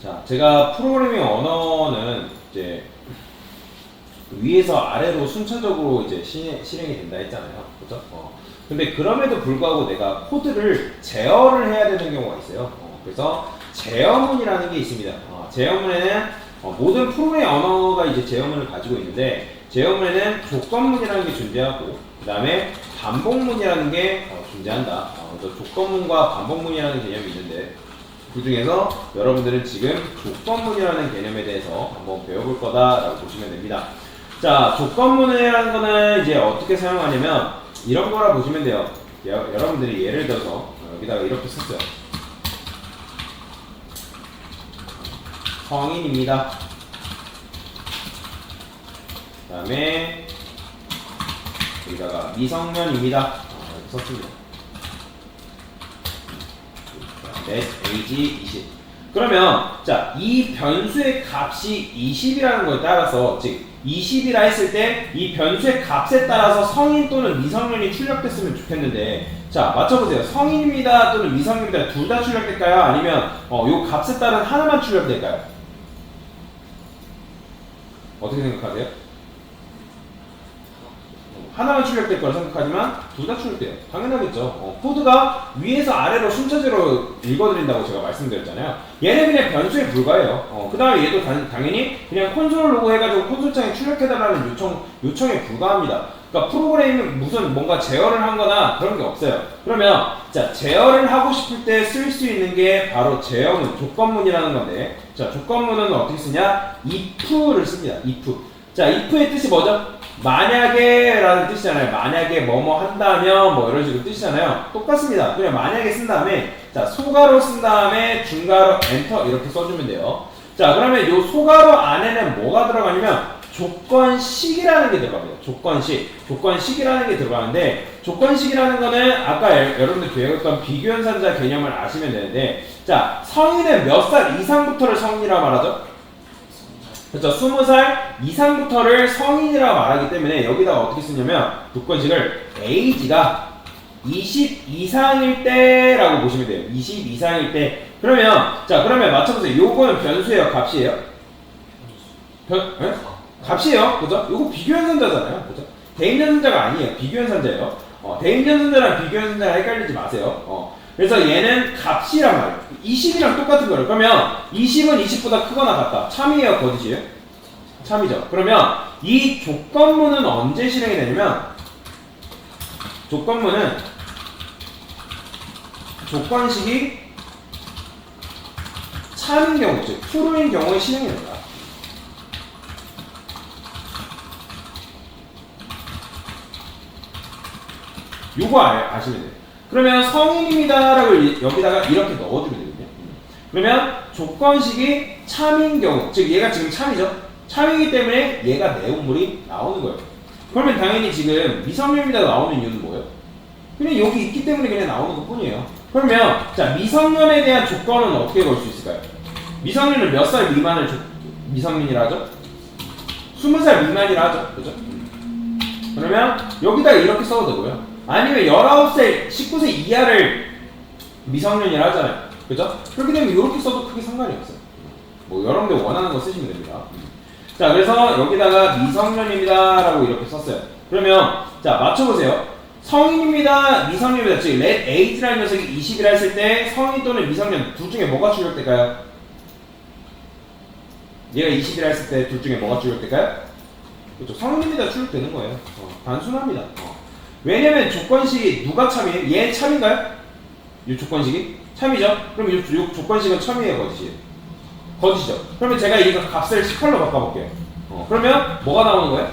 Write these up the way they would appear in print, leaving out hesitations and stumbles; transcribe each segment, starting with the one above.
자, 제가 프로그래밍 언어는 이제 위에서 아래로 순차적으로 이제 실행이 된다 했잖아요. 그죠? 근데 그럼에도 불구하고 내가 코드를 제어를 해야 되는 경우가 있어요. 그래서 제어문이라는 게 있습니다. 제어문에는 모든 프로그래밍 언어가 이제 제어문을 가지고 있는데, 제어문에는 조건문이라는 게 존재하고, 그 다음에 반복문이라는 게 존재한다. 그래서 조건문과 반복문이라는 개념이 있는데, 그 중에서 여러분들은 지금 조건문이라는 개념에 대해서 한번 배워볼 거다라고 보시면 됩니다. 자, 조건문이라는 거는 이제 어떻게 사용하냐면 이런 거라 보시면 돼요. 여러분들이 예를 들어서 여기다가 이렇게 썼어요. 성인입니다. 그 다음에 여기다가 미성년입니다. 이렇게 썼습니다. net age 20. 그러면 자, 이 변수의 값이 20이라는 거에 따라서, 즉 20이라 했을 때 이 변수의 값에 따라서 성인 또는 미성년이 출력됐으면 좋겠는데, 자, 맞춰보세요. 성인입니다 또는 미성년입니다 둘 다 출력될까요? 아니면 요 값에 따른 하나만 출력될까요? 어떻게 생각하세요? 하나만 출력될 거라 생각하지만 둘 다 출력돼요. 당연하겠죠. 코드가 위에서 아래로 순차적으로 읽어드린다고 제가 말씀드렸잖아요. 얘는 그냥 변수에 불과해요. 그 다음에 얘도 당연히 그냥 콘솔 로고 해가지고 콘솔창에 출력해달라는 요청에 불과합니다. 그러니까 프로그램은 무슨 뭔가 제어를 한 거나 그런 게 없어요. 그러면 자, 제어를 하고 싶을 때 쓸 수 있는 게 바로 제어문, 조건문이라는 건데, 자, 조건문은 어떻게 쓰냐? if를 씁니다. if. 자, if의 뜻이 뭐죠? 만약에 라는 뜻이잖아요. 만약에 뭐뭐 한다면 뭐 이런 식으로 뜻이잖아요. 똑같습니다. 그냥 만약에 쓴 다음에, 자, 소가로 쓴 다음에 중가로 엔터 이렇게 써주면 돼요. 자, 그러면 요 소가로 안에는 뭐가 들어가냐면 조건식이라는 게 들어갑니다. 조건식이라는 게 들어가는데, 조건식이라는 거는 아까 여러분들 배웠던 비교연산자 개념을 아시면 되는데, 자, 성인은 몇 살 이상부터를 성인이라고 말하죠? 그렇죠. 20살 이상부터를 성인이라고 말하기 때문에 여기다가 어떻게 쓰냐면 조건식을 age가 20 이상일 때라고 보시면 돼요. 20 이상일 때. 그러면 맞춰보세요. 요거는 변수예요, 값이에요? 네? 값이에요. 그죠? 요거 비교연산자잖아요. 그죠? 대인연산자가 아니에요. 비교연산자예요. 대인연산자랑 비교연산자랑 헷갈리지 마세요. 그래서 얘는 값이란 말이에요. 20이랑 똑같은 거예요. 그러면 20은 20보다 크거나 같다. 참이에요, 거짓이에요? 참이죠. 그러면 이 조건문은 언제 실행이 되냐면, 조건문은 조건식이 참인 경우, 즉 true인 경우에 실행이 됩니다. 요거 아시면 돼요. 그러면 성인입니다라고 여기다가 이렇게 넣어주면 되거든요. 그러면 조건식이 참인 경우, 즉 얘가 지금 참이죠. 참이기 때문에 얘가 내용물이 나오는 거예요. 그러면 당연히 지금 미성년입니다 나오는 이유는 뭐예요? 그냥 여기 있기 때문에 그냥 나오는 것 뿐이에요. 그러면 자, 미성년에 대한 조건은 어떻게 걸 수 있을까요? 미성년은 몇 살 미만을 미성년이라 하죠? 20살 미만이라 하죠. 그죠? 그러면 여기다가 이렇게 써도 되고요. 아니면 19세, 19세 이하를 미성년이라 하잖아요. 그죠? 그렇게 되면 이렇게 써도 크게 상관이 없어요. 뭐 여러분들 원하는 거 쓰시면 됩니다. 자, 그래서 여기다가 미성년입니다 라고 이렇게 썼어요. 그러면 자, 맞춰보세요. 성인입니다, 미성년입니다. 즉 let age라는 녀석이 20이라 했을 때 성인 또는 미성년 둘 중에 뭐가 출력될까요? 얘가 20이라 했을 때 둘 중에 뭐가 출력될까요? 그렇죠. 성인입니다 출력되는 거예요. 단순합니다. 왜냐면 조건식이 누가 참이에요? 얘 참인가요? 이 조건식이? 참이죠? 그럼 이 조건식은 참이에요, 거짓이에요? 거짓이죠? 그러면 제가 이거 값을 18로 바꿔볼게요. 그러면 뭐가 나오는 거예요?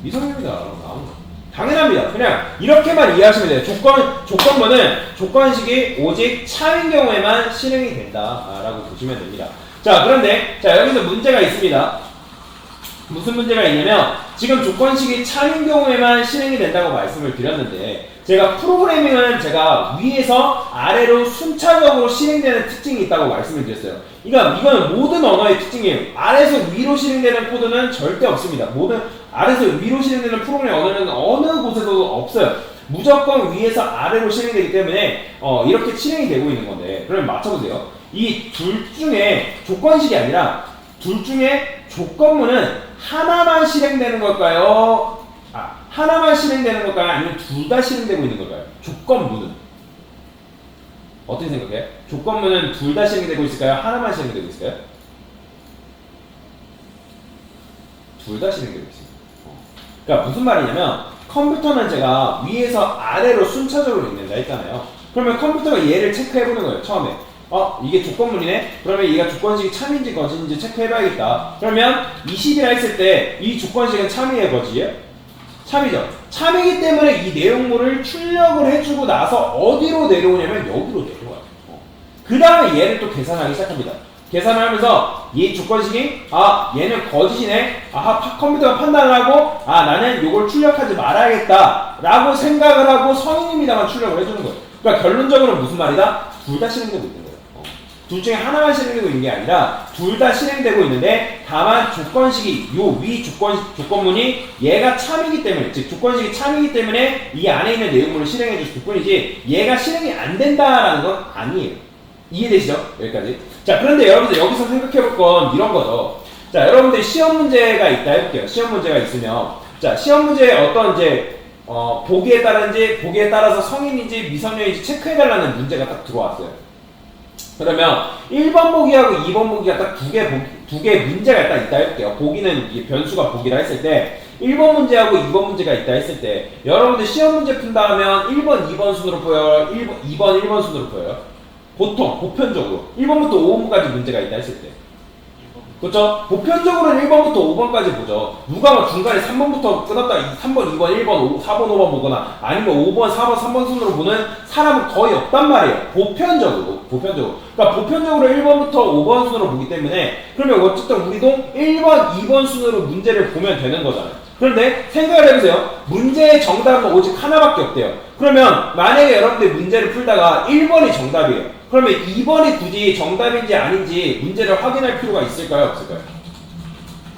미성년입니다. 나오는 거예요. 당연합니다. 그냥 이렇게만 이해하시면 돼요. 조건문은 조건식이 오직 참인 경우에만 실행이 된다라고 보시면 됩니다. 자, 그런데 자, 여기서 문제가 있습니다. 무슨 문제가 있냐면, 지금 조건식이 참인 경우에만 실행이 된다고 말씀을 드렸는데, 제가 프로그래밍은 제가 위에서 아래로 순차적으로 실행되는 특징이 있다고 말씀을 드렸어요. 이거는 모든 언어의 특징이에요. 아래에서 위로 실행되는 코드는 절대 없습니다. 아래에서 위로 실행되는 프로그래밍 언어는 어느 곳에서도 없어요. 무조건 위에서 아래로 실행되기 때문에 이렇게 실행이 되고 있는 건데, 그럼 맞춰보세요. 이 둘 중에 조건식이 아니라 둘 중에 조건문은 하나만 실행되는 걸까요? 하나만 실행되는 걸까요? 아니면 둘 다 실행되고 있는 걸까요? 조건문은 어떻게 생각해요? 조건문은 둘 다 실행되고 있을까요? 하나만 실행되고 있을까요? 둘 다 실행되고 있습니다. 그러니까 무슨 말이냐면 컴퓨터는 제가 위에서 아래로 순차적으로 읽는다 했잖아요. 그러면 컴퓨터가 얘를 체크해보는 거예요. 처음에 이게 조건문이네? 그러면 얘가 조건식이 참인지 거짓인지 체크해봐야겠다. 그러면 20이라 했을 때 이 조건식은 참이에요 거짓이에요? 참이죠. 참이기 때문에 이 내용물을 출력을 해주고 나서 어디로 내려오냐면 여기로 내려와요. 그 다음에 얘를 또 계산하기 시작합니다. 계산을 하면서 이 조건식이 얘는 거짓이네. 컴퓨터가 판단을 하고 나는 이걸 출력하지 말아야겠다 라고 생각을 하고 성인입니다만 출력을 해주는 거예요. 그러니까 결론적으로 무슨 말이다? 둘 다 실행되고 있는 거예요. 둘 중에 하나만 실행되고 있는 게 아니라 둘 다 실행되고 있는데 다만 조건식이 요 위 조건문이 얘가 참이기 때문에 즉 조건식이 참이기 때문에 이 안에 있는 내용물을 실행해 줄 뿐이지 얘가 실행이 안 된다라는 건 아니에요. 이해되시죠? 여기까지. 자, 그런데 여러분들 여기서 생각해 볼 건 이런 거죠. 자, 여러분들 시험 문제가 있다 해볼게요. 시험 문제가 있으면 자, 시험 문제에 어떤 이제 보기에 따라서 성인인지 미성년인지 체크해달라는 문제가 딱 들어왔어요. 그러면 1번 보기하고 2번 보기가 딱 두 개 문제가 딱 있다 해볼게요. 보기는 변수가 보기라 했을 때 1번 문제하고 2번 문제가 있다 했을 때 여러분들 시험 문제 푼다 하면 1번, 2번 순으로 보여요? 2번, 1번 순으로 보여요? 보통, 보편적으로 1번부터 5번까지 문제가 있다 했을 때 그렇죠? 보편적으로는 1번부터 5번까지 보죠. 누가 막 중간에 3번부터 끊었다 3번, 2번, 1번, 4번, 5번 보거나 아니면 5번, 4번, 3번 순으로 보는 사람은 거의 없단 말이에요. 보편적으로. 그러니까 보편적으로 1번부터 5번 순으로 보기 때문에 그러면 어쨌든 우리도 1번, 2번 순으로 문제를 보면 되는 거잖아요. 그런데 생각을 해보세요. 문제의 정답은 오직 하나밖에 없대요. 그러면 만약에 여러분들 문제를 풀다가 1번이 정답이에요. 그러면 2번이 굳이 정답인지 아닌지 문제를 확인할 필요가 있을까요? 없을까요?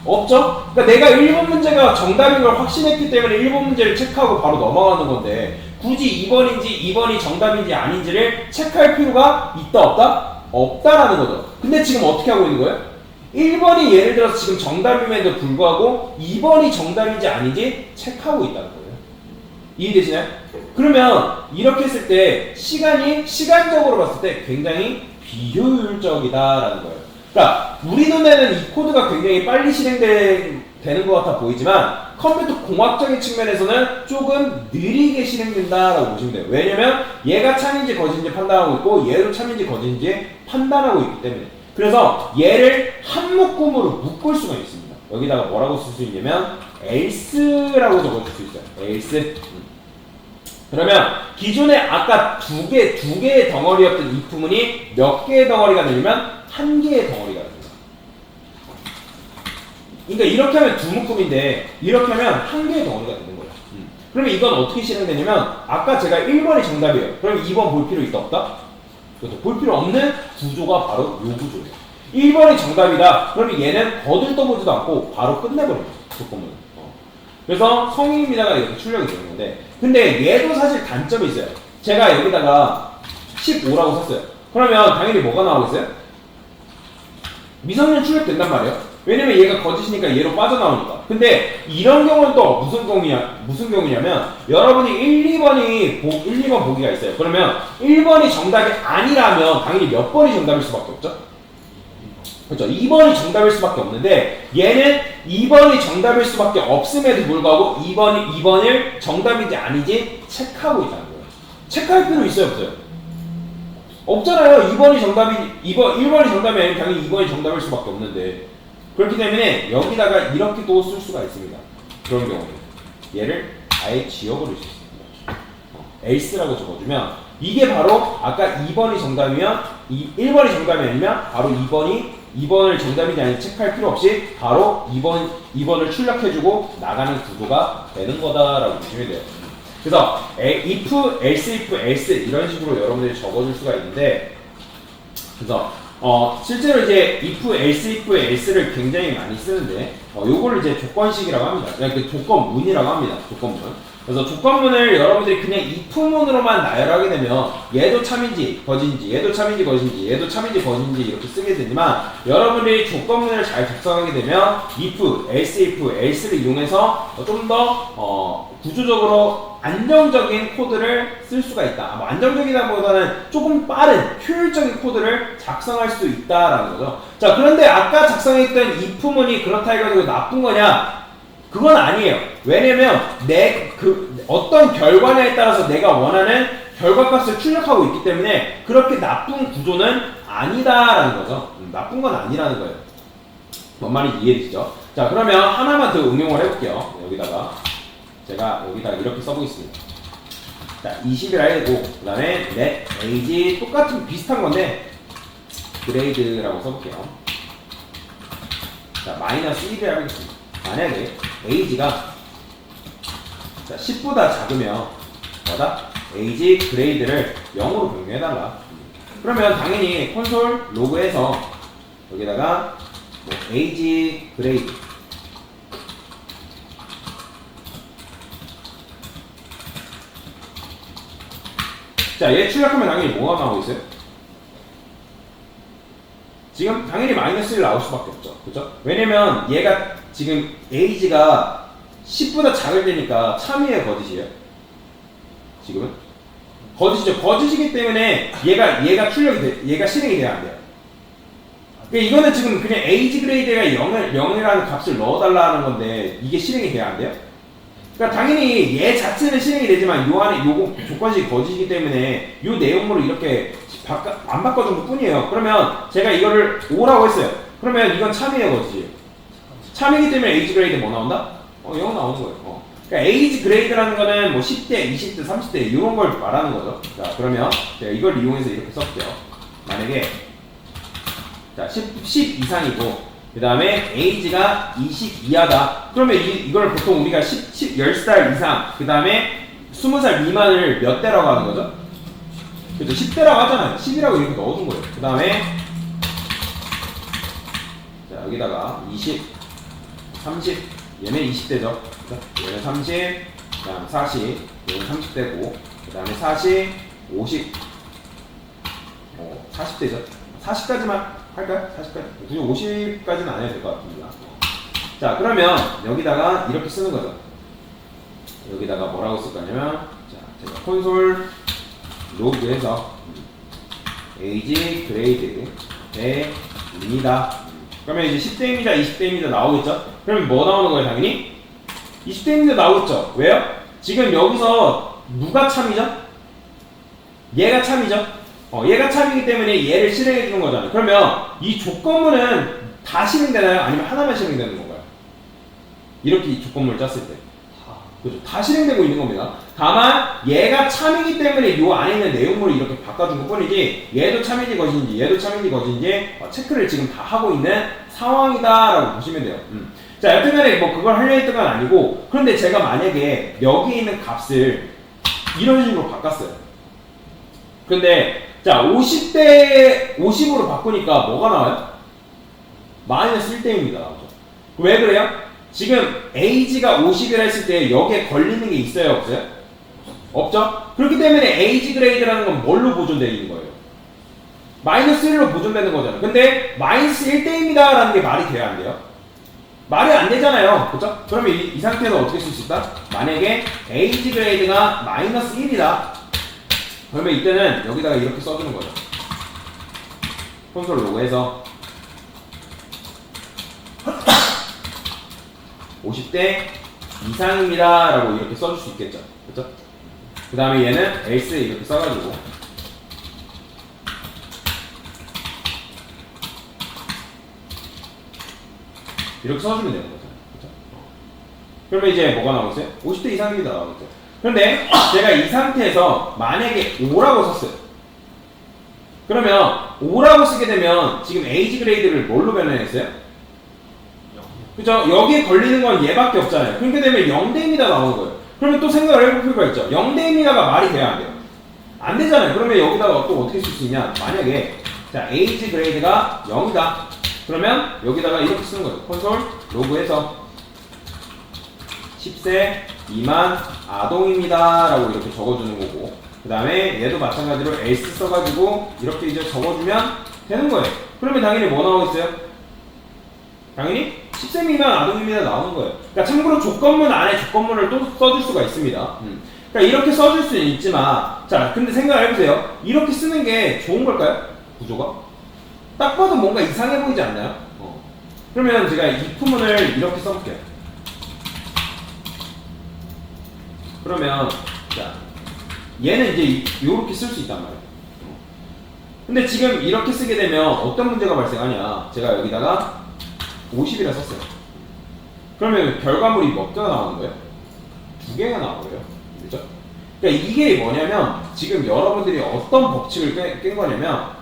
없죠? 그러니까 내가 1번 문제가 정답인 걸 확신했기 때문에 1번 문제를 체크하고 바로 넘어가는 건데 굳이 2번이 정답인지 아닌지를 체크할 필요가 있다 없다? 없다라는 거죠. 근데 지금 어떻게 하고 있는 거예요? 1번이 예를 들어서 지금 정답임에도 불구하고 2번이 정답인지 아닌지 체크하고 있다는 거예요. 이해되시나요? 그러면 이렇게 했을 때 시간적으로 봤을 때 굉장히 비효율적이다라는 거예요. 그러니까 우리 눈에는 이 코드가 굉장히 빨리 실행되는 것 같아 보이지만 컴퓨터 공학적인 측면에서는 조금 느리게 실행된다라고 보시면 돼요. 왜냐면 얘가 참인지 거짓인지 판단하고 있고 얘도 참인지 거짓인지 판단하고 있기 때문에 그래서 얘를 한 묶음으로 묶을 수가 있습니다. 여기다가 뭐라고 쓸 수 있냐면 else라고 적어줄 수 있어요. else. 그러면 기존에 아까 두 개의 덩어리였던 if문이 몇 개의 덩어리가 되냐면 한 개의 덩어리가 됩니다. 그러니까 이렇게 하면 두 묶음인데 이렇게 하면 한 개의 덩어리가 되는 거예요. 그러면 이건 어떻게 실행되냐면 아까 제가 1번이 정답이에요. 그럼 2번 볼 필요 있다 없다? 그렇죠. 볼 필요 없는 구조가 바로 이 구조예요. 1번이 정답이다. 그러면 얘는 거들떠보지도 않고 바로 끝내버립니다. 조건문은. 그래서 성인입니다가 이렇게 출력이 되는 건데 근데 얘도 사실 단점이 있어요. 제가 여기다가 15라고 썼어요. 그러면 당연히 뭐가 나오고 있어요? 미성년 출력된단 말이에요. 왜냐면 얘가 거짓이니까 얘로 빠져나오니까. 근데 이런 경우는 또 무슨 경우냐면 여러분이 1, 2번 보기가 있어요. 그러면 1번이 정답이 아니라면 당연히 몇 번이 정답일 수밖에 없죠? 그렇죠. 2번이 정답일 수밖에 없는데 얘는 2번이 정답일 수밖에 없음에도 불구하고 2번을 정답인지 아닌지 체크하고 있다는 거예요. 체크할 필요 있어요 없어요? 없잖아요. 1번이 정답이 아니면 당연히 2번이 정답일 수밖에 없는데 그렇기 때문에 여기다가 이렇게 또 쓸 수가 있습니다. 그런 경우는 얘를 아예 지워버릴 수 있습니다. else라고 적어주면 이게 바로 아까 2번이 정답이면 1번이 정답이 아니면 바로 2번을 정답인지 아닌지 체크할 필요 없이 바로 2번을 출력해주고 나가는 구조가 되는 거다라고 보시면 돼요. 그래서 if, else, if, else 이런 식으로 여러분들이 적어줄 수가 있는데 그래서 실제로 이제 if, else, if의 else를 굉장히 많이 쓰는데, 요거를 이제 조건식이라고 합니다. 그 조건문이라고 합니다. 조건문. 그래서 조건문을 여러분들이 그냥 if문으로만 나열하게 되면 얘도 참인지 거짓인지, 얘도 참인지 거짓인지, 얘도 참인지 거짓인지 이렇게 쓰게 되지만 여러분들이 조건문을 잘 작성하게 되면 if, else, if, else를 이용해서 좀 더 구조적으로 안정적인 코드를 쓸 수가 있다. 뭐 안정적이다보다는 조금 빠른 효율적인 코드를 작성할 수 있다라는 거죠. 자, 그런데 아까 작성했던 if문이 그렇다 해가지고 나쁜 거냐? 그건 아니에요. 왜냐면 어떤 결과냐에 따라서 내가 원하는 결과값을 출력하고 있기 때문에 그렇게 나쁜 구조는 아니다라는 거죠. 나쁜 건 아니라는 거예요. 뭔 말인지 이해되시죠? 자, 그러면 하나만 더 응용을 해볼게요. 제가 여기다가 이렇게 써보겠습니다. 자, 20이라 해고 그 다음에 net age 똑같은 비슷한 건데 grade라고 써볼게요. 자, 마이너스 1이라 하겠습니다. 만약에 age가 10보다 작으면 뭐다? age grade를 0으로 변경해달라. 그러면 당연히 콘솔 로그에서 여기다가 뭐 age grade 자, 얘 출력하면 당연히 뭐가 나오고 있어요? 지금 당연히 마이너스 1 나올 수밖에 없죠. 그죠? 왜냐면 얘가 지금 age가 10보다 작을 때니까 참이에요, 거짓이에요? 지금은? 거짓이죠. 거짓이기 때문에 얘가 실행이 돼야 안 돼요. 그러니까 이거는 지금 그냥 age grade가 0이라는 값을 넣어달라는 건데 이게 실행이 돼야 안 돼요? 그러니까 당연히 얘 자체는 실행이 되지만 요 안에 요거 조건식이 거짓이기 때문에 요 내용물을 이렇게 안 바꿔준 것 뿐이에요. 그러면 제가 이거를 5라고 했어요. 그러면 이건 참이에요, 거짓이에요? 참이기 때문에 age grade 뭐 나온다? 0 나오는 거예요. 그러니까 age grade라는 거는 뭐 10대, 20대, 30대 이런 걸 말하는 거죠. 자, 그러면 제가 이걸 이용해서 이렇게 써볼게요. 만약에 자, 10 이상이고 그 다음에 age가 20 이하다. 그러면 이걸 보통 우리가 10살 이상 그 다음에 20살 미만을 몇 대라고 하는 거죠? 그죠? 10대라고 하잖아요. 10이라고 이렇게 넣어준 거예요. 그 다음에 자, 여기다가 20, 30 얘는 20대죠. 얘는 30, 그 다음 40, 얘는 30대고 그 다음에 40, 50 40대죠. 40까지만 할까요? 40까지? 굳이 50까지는 안 해도 될 것 같습니다. 자, 그러면 여기다가 이렇게 쓰는 거죠. 여기다가 뭐라고 쓸 거냐면 자, 제가 콘솔 로그에서 age grade 대입니다. 그러면 이제 10대입니다, 20대입니다 나오겠죠? 그러면 뭐 나오는 거예요, 당연히? 20대입니다 나오겠죠? 왜요? 지금 여기서 누가 참이죠? 얘가 참이죠? 얘가 참이기 때문에 얘를 실행해 주는 거잖아요. 그러면 이 조건문은 다 실행되나요? 아니면 하나만 실행되는 건가요? 이렇게 이 조건문을 짰을 때. 그죠? 다 실행되고 있는 겁니다. 다만 얘가 참이기 때문에 이 안에 있는 내용물을 이렇게 바꿔준 것 뿐이지 얘도 참인지 거짓인지 얘도 참인지 거짓인지 체크를 지금 다 하고 있는 상황이다라고 보시면 돼요. 자, 여튼간에 뭐 그걸 하려 했던 건 아니고 그런데 제가 만약에 여기 있는 값을 이런 식으로 바꿨어요. 근데 자, 50대 50으로 바꾸니까 뭐가 나와요? 마이너스 1대입니다. 나오죠. 왜 그래요? 지금 age가 50이라 했을 때 여기에 걸리는 게 있어요, 없어요? 없죠? 그렇기 때문에 age grade라는 건 뭘로 보존되어 있는 거예요? 마이너스 1로 보존되는 거잖아요. 근데 마이너스 1대입니다 라는 게 말이 돼야 안 돼요? 말이 안 되잖아요. 그렇죠? 그러면 이 상태에서 어떻게 쓸 수 있다? 만약에 age grade가 마이너스 1이다. 그러면 이때는 여기다가 이렇게 써주는 거죠. 콘솔 로그에서 50대 이상입니다 라고 이렇게 써줄 수 있겠죠. 그렇죠? 그 다음에 얘는 else 이렇게 써가지고 이렇게 써주면 되는 거죠. 그렇죠? 그러면 이제 뭐가 나오겠어요? 50대 이상입니다 나오겠죠. 그런데 제가 이 상태에서 만약에 5라고 썼어요. 그러면 5라고 쓰게 되면 지금 age grade를 뭘로 변환했어요? 그죠? 여기에 걸리는 건 얘밖에 없잖아요. 그렇게 되면 0대입니다 나오는 거예요. 그러면 또 생각을 해볼 필요가 있죠. 0대입니다가 말이 돼야 안 돼요. 안 되잖아요. 그러면 여기다가 또 어떻게 쓸 수 있냐? 만약에 자, age 그레이드가 0이다. 그러면 여기다가 이렇게 쓰는 거예요. 콘솔 로그에서 10세 미만 아동입니다 라고 이렇게 적어주는 거고, 그 다음에 얘도 마찬가지로 else 써가지고 이렇게 이제 적어주면 되는 거예요. 그러면 당연히 뭐 나오겠어요? 당연히 10세 미만 아동입니다 나오는 거예요. 그러니까 참고로 조건문 안에 조건문을 또 써줄 수가 있습니다. 그러니까 이렇게 써줄 수는 있지만, 자, 근데 생각해보세요. 이렇게 쓰는 게 좋은 걸까요? 구조가? 딱 봐도 뭔가 이상해 보이지 않나요? 그러면 제가 if문을 이렇게 써볼게요. 그러면 자, 얘는 이제 이렇게 쓸 수 있단 말이에요. 근데 지금 이렇게 쓰게 되면 어떤 문제가 발생하냐? 제가 여기다가 50이라 썼어요. 그러면 결과물이 몇 개가 나오는 거예요? 2개가 나오고요. 그죠? 그러니까 이게 뭐냐면 지금 여러분들이 어떤 법칙을 깬 거냐면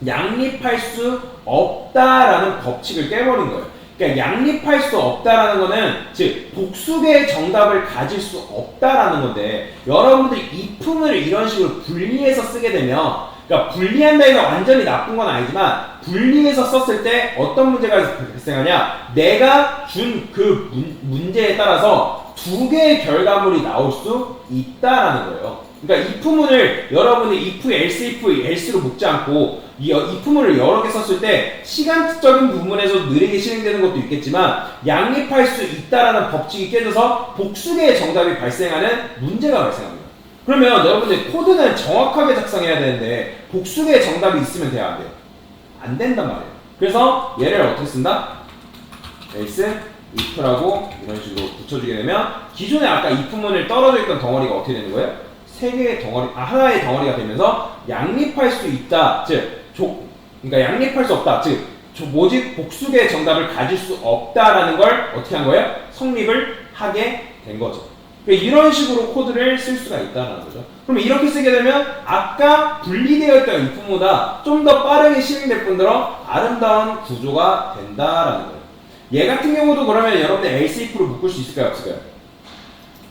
양립할 수 없다라는 법칙을 깨버린 거예요. 그러니까 양립할 수 없다라는 거는 즉 복수의 정답을 가질 수 없다라는 건데, 여러분들이 if문을 이런 식으로 분리해서 쓰게 되면, 그러니까 분리한다는 건 완전히 나쁜 건 아니지만 분리해서 썼을 때 어떤 문제가 발생하냐, 내가 준 그 문제에 따라서 2개의 결과물이 나올 수 있다라는 거예요. 그러니까 if문을 여러분이 if, else로 묶지 않고 이 if문을 여러 개 썼을 때 시간적인 부분에서 느리게 실행되는 것도 있겠지만 양립할 수 있다라는 법칙이 깨져서 복수개의 정답이 발생하는 문제가 발생합니다. 그러면 여러분들 코드는 정확하게 작성해야 되는데 복수개의 정답이 있으면 돼야 안 돼요? 안 된단 말이에요. 그래서 얘를 어떻게 쓴다? else, if라고 이런 식으로 붙여주게 되면 기존에 아까 if문을 떨어져 있던 덩어리가 어떻게 되는 거예요? 하나의 덩어리가 되면서 양립할 수 있다. 그러니까 양립할 수 없다. 모집 복수의 정답을 가질 수 없다라는 걸 어떻게 한 거예요? 성립을 하게 된 거죠. 그러니까 이런 식으로 코드를 쓸 수가 있다는 거죠. 그럼 이렇게 쓰게 되면 아까 분리되어 있던 if보다 좀 더 빠르게 실행될 뿐더러 아름다운 구조가 된다라는 거예요. 얘 같은 경우도 그러면 여러분들 else if로 묶을 수 있을까요? 없을까요?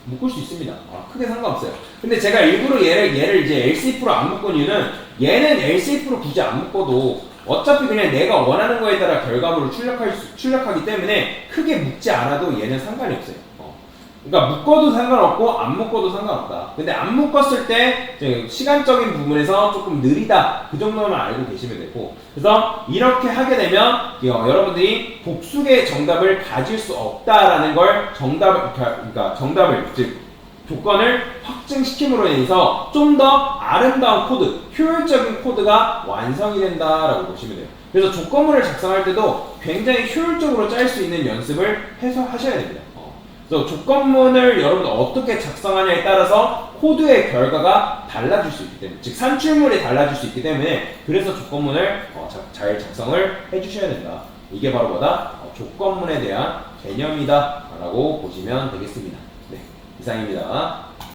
묶을 수 있습니다. 크게 상관없어요. 근데 제가 일부러 얘를 이제 else if로 안 묶은 이유는 얘는 else if로 굳이 안 묶어도 어차피 그냥 내가 원하는 거에 따라 결과물을 출력하기 때문에 크게 묶지 않아도 얘는 상관이 없어요. 그러니까 묶어도 상관없고 안 묶어도 상관없다. 근데 안 묶었을 때 시간적인 부분에서 조금 느리다, 그 정도만 알고 계시면 되고, 그래서 이렇게 하게 되면 여러분들이 복수의 정답을 가질 수 없다라는 걸 정답을 즉 조건을 확증시킴으로 인해서 좀 더 아름다운 코드, 효율적인 코드가 완성이 된다라고 보시면 돼요. 그래서 조건문을 작성할 때도 굉장히 효율적으로 짤 수 있는 연습을 해서 하셔야 됩니다. 그래서 조건문을 여러분 어떻게 작성하냐에 따라서 코드의 결과가 달라질 수 있기 때문에, 즉 산출물이 달라질 수 있기 때문에, 그래서 조건문을 잘 작성을 해주셔야 된다. 이게 바로 뭐다? 조건문에 대한 개념이다 라고 보시면 되겠습니다. 네, 이상입니다.